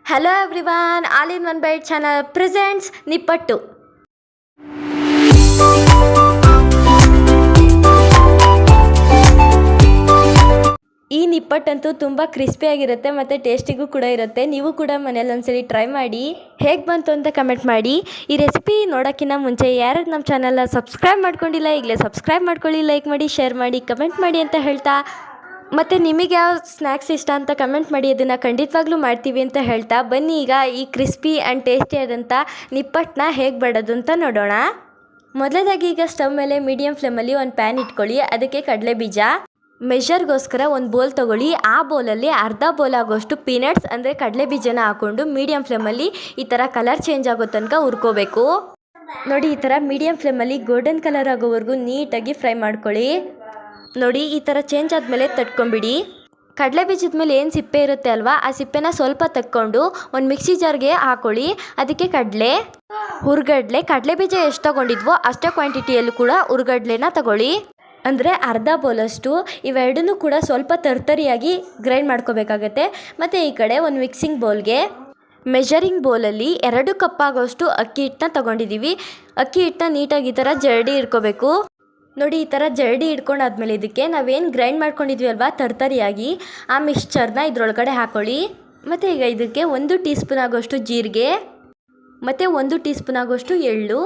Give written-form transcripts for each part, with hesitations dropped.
Hello everyone, All in One Bite channel presents ನಿಪ್ಪಟ್ಟು. ಈ ನಿಪ್ಪಟ್ಟಂತೂ ತುಂಬ ಕ್ರಿಸ್ಪಿಯಾಗಿರುತ್ತೆ ಮತ್ತು ಟೇಸ್ಟಿಗೂ ಕೂಡ ಇರುತ್ತೆ. ನೀವು ಕೂಡ ಮನೇಲಿ ಒಂದ್ಸಲಿ ಟ್ರೈ ಮಾಡಿ ಹೇಗೆ ಬಂತು ಅಂತ ಕಮೆಂಟ್ ಮಾಡಿ. ಈ ರೆಸಿಪಿ ನೋಡೋಕ್ಕಿಂತ ಮುಂಚೆ ಯಾರು ನಮ್ಮ ಚಾನಲ್ನ ಸಬ್ಸ್ಕ್ರೈಬ್ ಮಾಡ್ಕೊಂಡಿಲ್ಲ ಈಗಲೇ ಸಬ್ಸ್ಕ್ರೈಬ್ ಮಾಡ್ಕೊಳ್ಳಿ, ಲೈಕ್ ಮಾಡಿ, ಶೇರ್ ಮಾಡಿ, ಕಮೆಂಟ್ ಮಾಡಿ ಅಂತ ಹೇಳ್ತಾ, ಮತ್ತು ನಿಮಗೆ ಯಾವ ಸ್ನ್ಯಾಕ್ಸ್ ಇಷ್ಟ ಅಂತ ಕಮೆಂಟ್ ಮಾಡಿ, ಅದನ್ನು ಖಂಡಿತವಾಗ್ಲೂ ಮಾಡ್ತೀವಿ ಅಂತ ಹೇಳ್ತಾ ಬನ್ನಿ ಈಗ ಈ ಕ್ರಿಸ್ಪಿ ಆ್ಯಂಡ್ ಟೇಸ್ಟಿಯಾದಂಥ ನಿಪ್ಪಟ್ಟನ್ನ ಹೇಗೆ ಮಾಡೋದು ಅಂತ ನೋಡೋಣ. ಮೊದಲನೇದಾಗಿ ಈಗ ಸ್ಟವ್ ಮೇಲೆ ಮೀಡಿಯಮ್ ಫ್ಲೇಮಲ್ಲಿ ಒಂದು ಪ್ಯಾನ್ ಇಟ್ಕೊಳ್ಳಿ. ಅದಕ್ಕೆ ಕಡಲೆ ಬೀಜ ಮೆಷರ್ಗೋಸ್ಕರ ಒಂದು ಬೋಲ್ ತೊಗೊಳ್ಳಿ. ಆ ಬೋಲಲ್ಲಿ ಅರ್ಧ ಬೋಲ್ ಆಗೋಷ್ಟು ಪೀನಟ್ಸ್ ಅಂದರೆ ಕಡಲೆ ಬೀಜನ ಹಾಕ್ಕೊಂಡು ಮೀಡಿಯಮ್ ಫ್ಲೇಮಲ್ಲಿ ಈ ಥರ ಕಲರ್ ಚೇಂಜ್ ಆಗೋ ತನಕ ಹುರ್ಕೋಬೇಕು. ನೋಡಿ, ಈ ಥರ ಮೀಡಿಯಮ್ ಫ್ಲೇಮಲ್ಲಿ ಗೋಲ್ಡನ್ ಕಲರ್ ಆಗೋವರೆಗೂ ನೀಟಾಗಿ ಫ್ರೈ ಮಾಡ್ಕೊಳ್ಳಿ. ನೋಡಿ, ಈ ಥರ ಚೇಂಜ್ ಆದಮೇಲೆ ತಟ್ಕೊಂಬಿಡಿ. ಕಡಲೆ ಬೀಜದ ಮೇಲೆ ಏನು ಸಿಪ್ಪೆ ಇರುತ್ತೆ ಅಲ್ವಾ, ಆ ಸಿಪ್ಪೆನ ಸ್ವಲ್ಪ ತಕ್ಕೊಂಡು ಒಂದು ಮಿಕ್ಸಿ ಜಾರ್ಗೆ ಹಾಕೊಳ್ಳಿ. ಅದಕ್ಕೆ ಹುರ್ಗಡ್ಲೆ ಕಡಲೆ ಬೀಜ ಎಷ್ಟು ತೊಗೊಂಡಿದ್ವೋ ಅಷ್ಟೇ ಕ್ವಾಂಟಿಟಿಯಲ್ಲೂ ಕೂಡ ಹುರ್ಗಡ್ಲೆನ ತಗೊಳ್ಳಿ. ಅಂದರೆ ಅರ್ಧ ಬೋಲಷ್ಟು. ಇವೆರಡನ್ನೂ ಕೂಡ ಸ್ವಲ್ಪ ತರ್ತರಿಯಾಗಿ ಗ್ರೈಂಡ್ ಮಾಡ್ಕೋಬೇಕಾಗತ್ತೆ. ಮತ್ತು ಈ ಕಡೆ ಒಂದು ಮಿಕ್ಸಿಂಗ್ ಬೌಲ್ಗೆ ಮೆಷರಿಂಗ್ ಬೌಲಲ್ಲಿ 2 ಕಪ್ ಆಗೋಷ್ಟು ಅಕ್ಕಿ ಹಿಟ್ಟನ್ನ ತೊಗೊಂಡಿದ್ದೀವಿ. ಅಕ್ಕಿ ಹಿಟ್ಟನ್ನ ನೀಟಾಗಿ ಈ ಥರ ಜರಡಿ ಇಟ್ಕೋಬೇಕು. ನೋಡಿ, ಈ ಥರ ಜರಡಿ ಹಿಡ್ಕೊಂಡಾದ್ಮೇಲೆ ಇದಕ್ಕೆ ನಾವೇನು ಗ್ರೈಂಡ್ ಮಾಡ್ಕೊಂಡಿದ್ವಿ ಅಲ್ವಾ ತರ್ತರಿಯಾಗಿ, ಆ ಮಿಕ್ಸ್ಚರ್ನ ಇದ್ರೊಳಗಡೆ ಹಾಕೊಳ್ಳಿ. ಮತ್ತು ಈಗ ಇದಕ್ಕೆ 1 ಟೀ ಸ್ಪೂನ್ ಆಗೋಷ್ಟು ಜೀರಿಗೆ ಮತ್ತು 1 ಟೀ ಸ್ಪೂನ್ ಆಗೋಷ್ಟು ಎಳ್ಳು,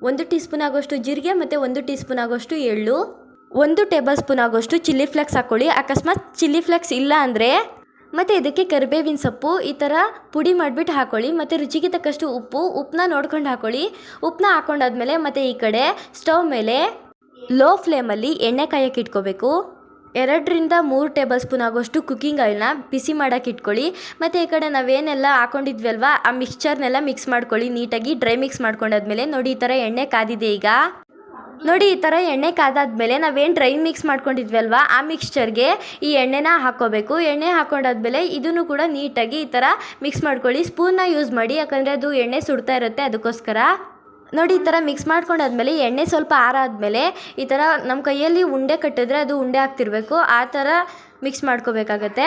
1 ಟೀ ಸ್ಪೂನ್ ಆಗೋಷ್ಟು ಜೀರಿಗೆ ಮತ್ತು 1 ಟೀ ಸ್ಪೂನ್ ಆಗೋಷ್ಟು ಎಳ್ಳು, 1 ಟೇಬಲ್ ಸ್ಪೂನ್ ಆಗೋಷ್ಟು ಚಿಲ್ಲಿ ಫ್ಲೇಕ್ಸ್ ಹಾಕ್ಕೊಳ್ಳಿ. ಅಕಸ್ಮಾತ್ ಚಿಲ್ಲಿ ಫ್ಲೇಕ್ಸ್ ಇಲ್ಲ ಅಂದರೆ ಮತ್ತು ಇದಕ್ಕೆ ಕರಿಬೇವಿನ ಸೊಪ್ಪು ಈ ಥರ ಪುಡಿ ಮಾಡಿಬಿಟ್ಟು ಹಾಕ್ಕೊಳ್ಳಿ. ಮತ್ತು ರುಚಿಗೆ ತಕ್ಕಷ್ಟು ಉಪ್ಪನ್ನ ನೋಡ್ಕೊಂಡು ಹಾಕ್ಕೊಳ್ಳಿ. ಉಪ್ಪನ್ನ ಹಾಕ್ಕೊಂಡಾದ್ಮೇಲೆ ಮತ್ತು ಈ ಕಡೆ ಸ್ಟವ್ ಮೇಲೆ ಲೋ ಫ್ಲೇಮಲ್ಲಿ ಎಣ್ಣೆ ಕಾಯಕ್ಕೆ ಇಟ್ಕೋಬೇಕು. 2 ರಿಂದ 3 ಟೇಬಲ್ ಸ್ಪೂನ್ ಆಗೋಷ್ಟು ಕುಕ್ಕಿಂಗ್ ಆಯಿಲ್ನ ಬಿಸಿ ಮಾಡೋಕ್ಕೆ ಇಟ್ಕೊಳ್ಳಿ. ಮತ್ತು ಈ ಕಡೆ ನಾವೇನೆಲ್ಲ ಹಾಕ್ಕೊಂಡಿದ್ವಿ ಅಲ್ವಾ, ಆ ಮಿಕ್ಸ್ಚರ್ನೆಲ್ಲ ಮಿಕ್ಸ್ ಮಾಡ್ಕೊಳ್ಳಿ ನೀಟಾಗಿ. ಡ್ರೈ ಮಿಕ್ಸ್ ಮಾಡ್ಕೊಂಡಾದ್ಮೇಲೆ ನೋಡಿ, ಈ ಥರ ಎಣ್ಣೆ ಕಾದಿದೆ. ಈಗ ನೋಡಿ, ಈ ಥರ ಎಣ್ಣೆ ಕಾದಾದ್ಮೇಲೆ ನಾವೇನು ಡ್ರೈ ಮಿಕ್ಸ್ ಮಾಡ್ಕೊಂಡಿದ್ವಿ ಅಲ್ವಾ, ಆ ಮಿಕ್ಸ್ಚರ್ಗೆ ಈ ಎಣ್ಣೆನ ಹಾಕ್ಕೋಬೇಕು. ಎಣ್ಣೆ ಹಾಕ್ಕೊಂಡಾದ್ಮೇಲೆ ಇದನ್ನು ಕೂಡ ನೀಟಾಗಿ ಈ ಥರ ಮಿಕ್ಸ್ ಮಾಡ್ಕೊಳ್ಳಿ. ಸ್ಪೂನ್ನ ಯೂಸ್ ಮಾಡಿ, ಯಾಕಂದರೆ ಅದು ಎಣ್ಣೆ ಸುಡ್ತಾ ಇರುತ್ತೆ, ಅದಕ್ಕೋಸ್ಕರ. ನೋಡಿ, ಈ ಥರ ಮಿಕ್ಸ್ ಮಾಡ್ಕೊಂಡಾದ್ಮೇಲೆ ಎಣ್ಣೆ ಸ್ವಲ್ಪ ಆರಾದ್ಮೇಲೆ ಈ ಥರ ನಮ್ಮ ಕೈಯಲ್ಲಿ ಉಂಡೆ ಕಟ್ಟಿದ್ರೆ ಅದು ಉಂಡೆ ಆಗ್ತಿರ್ಬೇಕು, ಆ ಥರ ಮಿಕ್ಸ್ ಮಾಡ್ಕೋಬೇಕಾಗತ್ತೆ.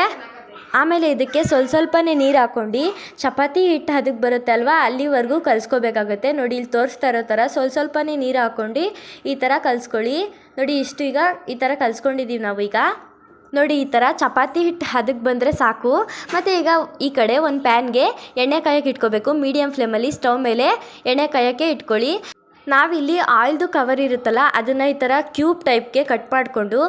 ಆಮೇಲೆ ಇದಕ್ಕೆ ಸ್ವಲ್ಪನೇ ನೀರು ಹಾಕ್ಕೊಂಡು ಚಪಾತಿ ಹಿಟ್ಟು ಅದಕ್ಕೆ ಬರುತ್ತೆ ಅಲ್ವಾ, ಅಲ್ಲಿವರೆಗೂ ಕಲಿಸ್ಕೋಬೇಕಾಗತ್ತೆ. ನೋಡಿ, ಇಲ್ಲಿ ತೋರಿಸ್ತಾ ಇರೋ ಥರ ಸ್ವಲ್ಪನೇ ನೀರು ಹಾಕ್ಕೊಂಡು ಈ ಥರ ಕಲಿಸ್ಕೊಳ್ಳಿ. ನೋಡಿ, ಇಷ್ಟು ಈಗ ಈ ಥರ ಕಲಿಸ್ಕೊಂಡಿದ್ದೀವಿ ನಾವು. ಈಗ ನೋಡಿ, ಈ ಥರ ಚಪಾತಿ ಹಿಟ್ಟು ಅದಕ್ಕೆ ಬಂದರೆ ಸಾಕು. ಮತ್ತು ಈಗ ಈ ಕಡೆ ಒಂದು ಪ್ಯಾನ್ಗೆ ಎಣ್ಣೆ ಕಾಯಕ್ಕೆ ಇಟ್ಕೋಬೇಕು. ಮೀಡಿಯಮ್ ಫ್ಲೇಮಲ್ಲಿ ಸ್ಟವ್ ಮೇಲೆ ಎಣ್ಣೆ ಕಾಯಕ್ಕೆ ಇಟ್ಕೊಳ್ಳಿ. ನಾವಿಲ್ಲಿ ಆಯಿಲ್ದು ಕವರ್ ಇರುತ್ತಲ್ಲ, ಅದನ್ನು ಈ ಥರ ಕ್ಯೂಬ್ ಟೈಪ್ಗೆ ಕಟ್ ಮಾಡಿಕೊಂಡು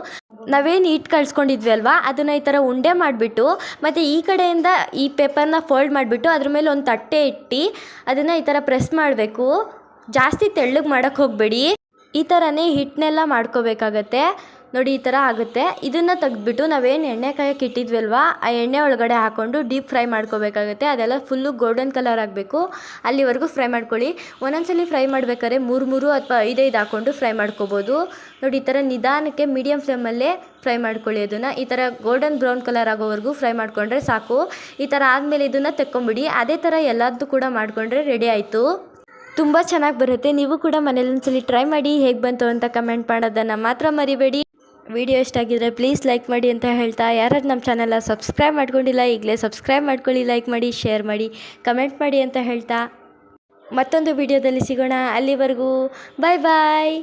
ನಾವೇನು ಹಿಟ್ಟು ಕಳಿಸ್ಕೊಂಡಿದ್ವಿ ಅಲ್ವಾ, ಅದನ್ನು ಈ ಥರ ಉಂಡೆ ಮಾಡಿಬಿಟ್ಟು ಮತ್ತು ಈ ಕಡೆಯಿಂದ ಈ ಪೇಪರ್ನ ಫೋಲ್ಡ್ ಮಾಡಿಬಿಟ್ಟು ಅದ್ರ ಮೇಲೆ ಒಂದು ತಟ್ಟೆ ಇಟ್ಟು ಅದನ್ನು ಈ ಥರ ಪ್ರೆಸ್ ಮಾಡಬೇಕು. ಜಾಸ್ತಿ ತೆಳ್ಳಗೆ ಮಾಡೋಕ್ಕೆ ಹೋಗಬೇಡಿ. ಈ ಥರನೇ ಹಿಟ್ಟನ್ನೆಲ್ಲ ಮಾಡ್ಕೋಬೇಕಾಗತ್ತೆ. ನೋಡಿ, ಈ ಥರ ಆಗುತ್ತೆ. ಇದನ್ನು ತೆಗೆದ್ಬಿಟ್ಟು ನಾವೇನು ಎಣ್ಣೆ ಕಾಯಕ್ಕೆ ಇಟ್ಟಿದ್ವಿ ಅಲ್ವಾ, ಆ ಎಣ್ಣೆ ಒಳಗಡೆ ಹಾಕ್ಕೊಂಡು ಡೀಪ್ ಫ್ರೈ ಮಾಡ್ಕೋಬೇಕಾಗತ್ತೆ. ಅದೆಲ್ಲ ಫುಲ್ಲು ಗೋಲ್ಡನ್ ಕಲರ್ ಆಗಬೇಕು, ಅಲ್ಲಿವರೆಗೂ ಫ್ರೈ ಮಾಡ್ಕೊಳ್ಳಿ. ಒಂದೊಂದ್ಸಲಿ ಫ್ರೈ ಮಾಡ್ಬೇಕಾದ್ರೆ 3 ಅಥವಾ 5 ಹಾಕ್ಕೊಂಡು ಫ್ರೈ ಮಾಡ್ಕೋಬೋದು. ನೋಡಿ, ಈ ಥರ ನಿಧಾನಕ್ಕೆ ಮೀಡಿಯಮ್ ಫ್ಲೇಮಲ್ಲೇ ಫ್ರೈ ಮಾಡ್ಕೊಳ್ಳಿ. ಅದನ್ನು ಈ ಥರ ಗೋಲ್ಡನ್ ಬ್ರೌನ್ ಕಲರ್ ಆಗೋವರೆಗೂ ಫ್ರೈ ಮಾಡಿಕೊಂಡ್ರೆ ಸಾಕು. ಈ ಥರ ಆದಮೇಲೆ ಇದನ್ನು ತೆಕ್ಕೊಂಬಿಡಿ. ಅದೇ ಥರ ಎಲ್ಲದೂ ಕೂಡ ಮಾಡಿಕೊಂಡ್ರೆ ರೆಡಿ ಆಯಿತು. ತುಂಬ ಚೆನ್ನಾಗಿ ಬರುತ್ತೆ. ನೀವು ಕೂಡ ಮನೇಲಿ ಒಂದ್ಸಲಿ ಟ್ರೈ ಮಾಡಿ. ಹೇಗೆ ಬಂತು ಅಂತ ಕಮೆಂಟ್ ಮಾಡೋದನ್ನು ಮಾತ್ರ ಮರಿಬೇಡಿ. ವಿಡಿಯೋ ಇಷ್ಟ ಆಗಿದ್ರೆ ಪ್ಲೀಸ್ ಲೈಕ್ ಮಾಡಿ ಅಂತ ಹೇಳ್ತಾ, ಯಾರು ನಮ್ಮ ಚಾನಲ್ನ ಸಬ್ಸ್ಕ್ರೈಬ್ ಮಾಡ್ಕೊಂಡಿಲ್ಲ ಈಗಲೇ ಸಬ್ಸ್ಕ್ರೈಬ್ ಮಾಡ್ಕೊಳ್ಳಿ, ಲೈಕ್ ಮಾಡಿ, ಶೇರ್ ಮಾಡಿ, ಕಮೆಂಟ್ ಮಾಡಿ ಅಂತ ಹೇಳ್ತಾ ಮತ್ತೊಂದು ವಿಡಿಯೋದಲ್ಲಿ ಸಿಗೋಣ. ಅಲ್ಲಿವರೆಗೂ ಬಾಯ್ ಬಾಯ್.